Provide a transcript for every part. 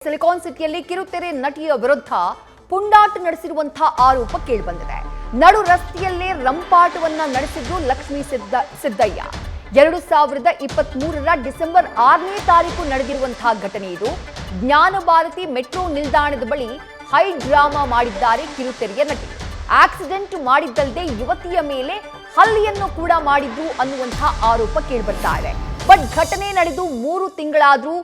Silicon ಸಿಟಿಯಲ್ಲಿ ಕಿರುತೆರೆ ನಟಿಯ ವಿರುದ್ಧ ಪುಂಡಾಟ ನಡೆಸಿರುವಂತಹ ಆರೋಪ ಕೇಳಿಬಂದಿದೆ. ನಡು ರಸ್ತೆಯಲ್ಲೇ ರಂಪಾಟವನ್ನ ನಡೆಸಿದ್ರು ಲಕ್ಷ್ಮೀ ಸಿದ್ದಯ್ಯ. 2023ರ ಡಿಸೆಂಬರ್ 6ನೇ ತಾರೀಕು ನಡೆದಿರುವಂತಹ ಘಟನೆ ಇದು. ಜ್ಞಾನಭಾರತಿ ಮೆಟ್ರೋ ನಿಲ್ದಾಣದ ಬಳಿ ಹೈ ಡ್ರಾಮಾ ಮಾಡಿದ್ದಾರೆ ಕಿರುತೆರೆಯ ನಟಿ. ಆಕ್ಸಿಡೆಂಟ್ ಮಾಡಿದ್ದಲ್ಲದೆ ಯುವತಿಯ ಮೇಲೆ ಹಲ್ಲೆಯನ್ನು ಕೂಡ ಮಾಡಿದ್ರು ಅನ್ನುವಂತಹ ಆರೋಪ ಕೇಳಿಬರ್ತಾ ಇದೆ. ಬಟ್ ಘಟನೆ ನಡೆದು 3 ತಿಂಗಳಾದ್ರೂ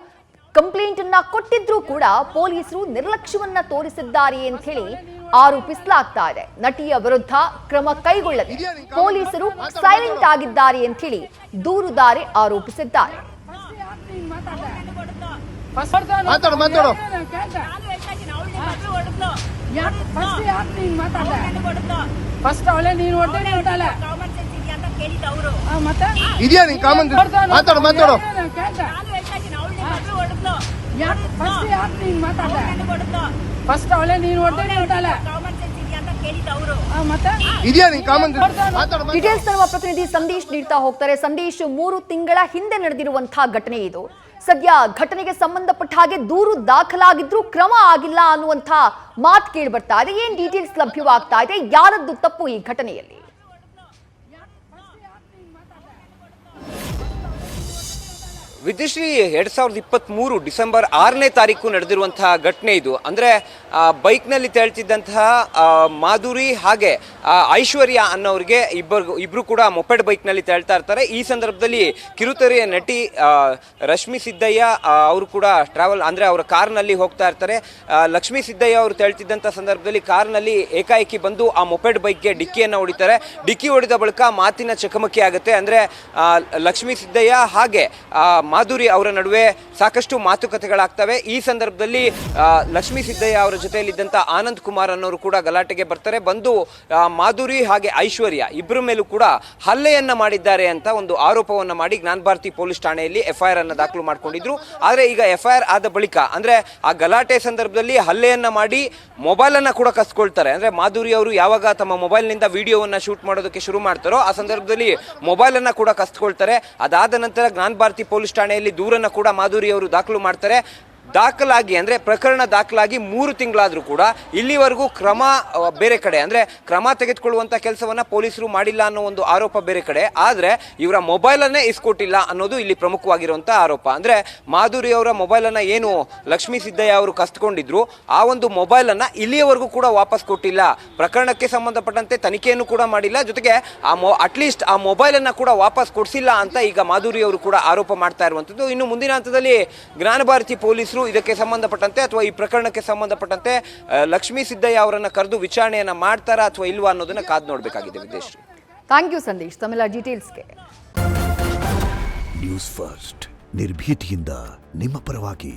ಕಂಪ್ಲೇಂಟ್ ಅನ್ನ ಕೊಟ್ಟಿದ್ರೂ ಕೂಡ ಪೊಲೀಸರು ನಿರ್ಲಕ್ಷ್ಯವನ್ನ ತೋರಿಸಿದ್ದಾರೆ ಅಂತ ಹೇಳಿ ಆರೋಪಿಸಲಾಗ್ತಾ ಇದೆ. ನಟಿಯ ವಿರುದ್ಧ ಕ್ರಮ ಕೈಗೊಳ್ಳದೆ ಪೊಲೀಸರು ಸೈಲೆಂಟ್ ಆಗಿದ್ದಾರೆ ಅಂತ ಹೇಳಿ ದೂರುದಾರೆ ಆರೋಪಿಸಿದ್ದಾರೆ. ಡೀಟೇಲ್ಸ್ ನಮ್ಮ ಪ್ರತಿನಿಧಿ ಸಂದೇಶ್ ನೀಡ್ತಾ ಹೋಗ್ತಾರೆ. ಸಂದೇಶ್, 3 ತಿಂಗಳ ಹಿಂದೆ ನಡೆದಿರುವಂತಹ ಘಟನೆ ಇದು. ಸದ್ಯ ಘಟನೆಗೆ ಸಂಬಂಧಪಟ್ಟ ಹಾಗೆ ದೂರು ದಾಖಲಾಗಿದ್ರೂ ಕ್ರಮ ಆಗಿಲ್ಲ ಅನ್ನುವಂಥ ಮಾತು ಕೇಳಿ ಬರ್ತಾ ಇದೆ. ಏನ್ ಡೀಟೇಲ್ಸ್ ಲಭ್ಯವಾಗ್ತಾ ಇದೆ? ಯಾರದ್ದು ತಪ್ಪು ಈ ಘಟನೆಯಲ್ಲಿ? ವಿದ್ಯುಶ್ರೀ 2023 ಡಿಸೆಂಬರ್ 6ನೇ ತಾರೀಕು ನಡೆದಿರುವಂತಹ ಘಟನೆ ಇದು. ಅಂದರೆ ಬೈಕ್ನಲ್ಲಿ ತೆರಳುತ್ತಿದ್ದಂತಹ ಮಾಧುರಿ ಹಾಗೆ ಐಶ್ವರ್ಯ ಅನ್ನೋರಿಗೆ ಇಬ್ರು ಕೂಡ ಮೊಪೆಡ್ ಬೈಕ್ನಲ್ಲಿ ತೆರಳ್ತಾ ಇರ್ತಾರೆ. ಈ ಸಂದರ್ಭದಲ್ಲಿ ಕಿರುತೆರೆಯ ನಟಿ ರಶ್ಮಿ ಸಿದ್ದಯ್ಯ ಅವರು ಕೂಡ ಟ್ರಾವೆಲ್ ಅಂದರೆ ಅವರ ಕಾರ್ನಲ್ಲಿ ಹೋಗ್ತಾ ಇರ್ತಾರೆ. ಲಕ್ಷ್ಮೀ ಸಿದ್ದಯ್ಯ ಅವರು ತೆರಳುತ್ತಿದ್ದಂಥ ಸಂದರ್ಭದಲ್ಲಿ ಕಾರ್ನಲ್ಲಿ ಏಕಾಏಕಿ ಬಂದು ಆ ಮೊಪೆಡ್ ಬೈಕ್ಗೆ ಡಿಕ್ಕಿಯನ್ನು ಹೊಡಿತಾರೆ. ಡಿಕ್ಕಿ ಹೊಡೆದ ಬಳಿಕ ಮಾತಿನ ಚಕಮಕಿ ಆಗುತ್ತೆ. ಅಂದರೆ ಲಕ್ಷ್ಮೀ ಸಿದ್ದಯ್ಯ ಹಾಗೆ ಮಾಧುರಿ ಅವರ ನಡುವೆ ಸಾಕಷ್ಟು ಮಾತುಕತೆಗಳಾಗ್ತವೆ. ಈ ಸಂದರ್ಭದಲ್ಲಿ ಲಕ್ಷ್ಮೀ ಸಿದ್ದಯ್ಯ ಅವರ ಜೊತೆಯಲ್ಲಿದ್ದಂಥ ಆನಂದ್ ಕುಮಾರ್ ಅನ್ನೋರು ಕೂಡ ಗಲಾಟೆಗೆ ಬರ್ತಾರೆ. ಬಂದು ಮಾಧುರಿ ಹಾಗೆ ಐಶ್ವರ್ಯ ಇಬ್ಬರ ಮೇಲೂ ಕೂಡ ಹಲ್ಲೆಯನ್ನ ಮಾಡಿದ್ದಾರೆ ಅಂತ ಒಂದು ಆರೋಪವನ್ನ ಮಾಡಿ ಜ್ಞಾನಭಾರತಿ ಪೊಲೀಸ್ ಠಾಣೆಯಲ್ಲಿ FIR ಅನ್ನು ದಾಖಲು ಮಾಡಿಕೊಂಡಿದ್ರು. ಆದರೆ ಈಗ FIR ಆದ ಬಳಿಕ ಅಂದ್ರೆ ಆ ಗಲಾಟೆ ಸಂದರ್ಭದಲ್ಲಿ ಹಲ್ಲೆಯನ್ನ ಮಾಡಿ ಮೊಬೈಲ್ ಅನ್ನ ಕೂಡ ಕಸ್ಕೊಳ್ತಾರೆ. ಅಂದ್ರೆ ಮಾಧುರಿ ಅವರು ಯಾವಾಗ ತಮ್ಮ ಮೊಬೈಲ್ ನಿಂದ ವಿಡಿಯೋವನ್ನ ಶೂಟ್ ಮಾಡೋದಕ್ಕೆ ಶುರು ಮಾಡ್ತಾರೋ ಆ ಸಂದರ್ಭದಲ್ಲಿ ಮೊಬೈಲ್ ಅನ್ನ ಕೂಡ ಕಸ್ಕೊಳ್ತಾರೆ. ಅದಾದ ನಂತರ ಜ್ಞಾನಭಾರತಿ ಪೊಲೀಸ್ ಠಾಣೆಯಲ್ಲಿ ದೂರನ್ನ ಕೂಡ ಮಾಧುರಿ ಅವರು ದಾಖಲು ಮಾಡ್ತಾರೆ. ದಾಖಲಾಗಿ ಅಂದರೆ ಪ್ರಕರಣ ದಾಖಲಾಗಿ 3 ತಿಂಗಳಾದರೂ ಕೂಡ ಇಲ್ಲಿವರೆಗೂ ಕ್ರಮ ಬೇರೆ ಕಡೆ, ಅಂದರೆ ಕ್ರಮ ತೆಗೆದುಕೊಳ್ಳುವಂಥ ಕೆಲಸವನ್ನು ಪೊಲೀಸರು ಮಾಡಿಲ್ಲ ಅನ್ನೋ ಒಂದು ಆರೋಪ ಬೇರೆ ಕಡೆ, ಆದರೆ ಇವರ ಮೊಬೈಲನ್ನೇ ಇಸ್ಕೊಟ್ಟಿಲ್ಲ ಅನ್ನೋದು ಇಲ್ಲಿ ಪ್ರಮುಖವಾಗಿರುವಂಥ ಆರೋಪ. ಅಂದರೆ ಮಾಧುರಿ ಅವರ ಮೊಬೈಲನ್ನು ಏನು ಲಕ್ಷ್ಮೀ ಸಿದ್ದಯ್ಯ ಅವರು ಕಸ್ಕೊಂಡಿದ್ರು ಆ ಒಂದು ಮೊಬೈಲನ್ನು ಇಲ್ಲಿಯವರೆಗೂ ಕೂಡ ವಾಪಸ್ ಕೊಟ್ಟಿಲ್ಲ. ಪ್ರಕರಣಕ್ಕೆ ಸಂಬಂಧಪಟ್ಟಂತೆ ತನಿಖೆಯನ್ನು ಕೂಡ ಮಾಡಿಲ್ಲ, ಜೊತೆಗೆ ಅಟ್ಲೀಸ್ಟ್ ಆ ಮೊಬೈಲನ್ನು ಕೂಡ ವಾಪಸ್ ಕೊಡಿಸಿಲ್ಲ ಅಂತ ಈಗ ಮಾಧುರಿ ಅವರು ಕೂಡ ಆರೋಪ ಮಾಡ್ತಾ ಇರುವಂಥದ್ದು. ಇನ್ನು ಮುಂದಿನ ಹಂತದಲ್ಲಿ ಜ್ಞಾನಭಾರತಿ ಪೊಲೀಸರು ಇದಕ್ಕೆ ಸಂಬಂಧಪಟ್ಟಂತೆ ಅಥವಾ ಈ ಪ್ರಕರಣಕ್ಕೆ ಸಂಬಂಧಪಟ್ಟಂತೆ ಲಕ್ಷ್ಮೀ ಸಿದ್ದಯ್ಯ ಅವರನ್ನ ಕರೆದು ವಿಚಾರಣೆಯನ್ನ ಮಾಡ್ತಾರಾ ಅಥವಾ ಇಲ್ವಾ ಅನ್ನೋದನ್ನ ಕಾದು ನೋಡಬೇಕಾಗಿದೆ. ವಿದೇಶಿ ಥ್ಯಾಂಕ್ ಯು ಸಂದೇಶ್ ತಮ್ಮೆಲ್ಲ ಡೀಟೇಲ್ಸ್ಗೆ. ನ್ಯೂಸ್ ಫಸ್ಟ್ ನಿರ್ಭೀತಿಯಿಂದ ನಿಮ್ಮ ಪರವಾಗಿ.